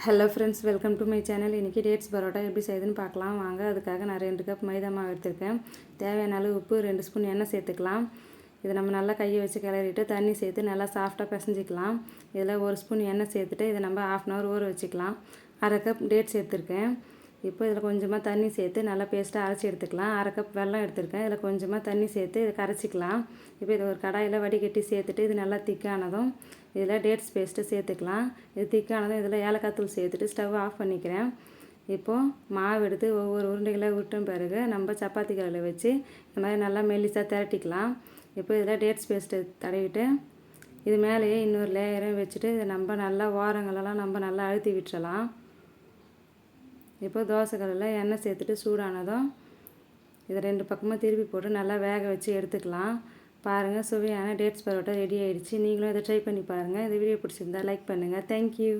Hello friends, welcome to my channel. இன்றைக்கி dates parotta எப்படி செய்யுதுன்னு பார்க்கலாம் வாங்க. அதுக்காக நான் 2 கப் மைதா மாவு எடுத்திருக்கேன். தேவையான அளவு உப்பு, 2 ஸ்பூன் எண்ணெய் சேர்த்துக்கலாம். இதை நம்ம நல்லா கையை வச்சு கிளறிட்டு தண்ணி சேர்த்து நல்லா சாஃப்டாக பிசைஞ்சிக்கலாம். இதில் 1 ஸ்பூன் எண்ணெய் சேர்த்துட்டு இதை நம்ம 1/2 அன் ஹவர் ஊற வச்சுக்கலாம். 1/2 கப் டேட் சேர்த்துருக்கேன். இப்போ இதில் கொஞ்சமாக தண்ணி சேர்த்து நல்லா பேஸ்ட்டாக அரைச்சி எடுத்துக்கலாம். 1/2 கப் வெல்லம் எடுத்திருக்கேன். இதில் கொஞ்சமாக தண்ணி சேர்த்து இதை கரைச்சிக்கலாம். இப்போ இதை ஒரு கடாயில் வடிகட்டி சேர்த்துட்டு இது நல்லா திக்கானதும் இதில் டேட்ஸ் பேஸ்ட்டு சேர்த்துக்கலாம். இது திக்கானதும் இதில் ஏலக்காய் தூள் சேர்த்துட்டு ஸ்டவ் ஆஃப் பண்ணிக்கிறேன். இப்போது மாவு எடுத்து ஒவ்வொரு உருண்டைகளை விட்ட பிறகு நம்ம சப்பாத்தி கல்லில் வச்சு இந்த மாதிரி நல்லா மெல்லிசாக திரட்டிக்கலாம். இப்போ இதில் டேட்ஸ் பேஸ்ட்டு தடவிட்டு இது மேலேயே இன்னொரு லேயரும் வச்சுட்டு இதை நம்ம நல்லா ஓரங்களெல்லாம் நம்ம நல்லா அழுத்தி விட்டுறலாம். இப்போ தோசைக்கல்லில் எண்ணெய் சேர்த்துட்டு சூடானதும் இதை 2 பக்கமும் திருப்பி போட்டு நல்லா வேக வச்சு எடுத்துக்கலாம். பாருங்கள், சுவையான டேட்ஸ் பரோட்டா ரெடி ஆகிடுச்சு. நீங்களும் இதை ட்ரை பண்ணி பாருங்கள். இந்த வீடியோ பிடிச்சிருந்தா லைக் பண்ணுங்கள். தேங்க்யூ.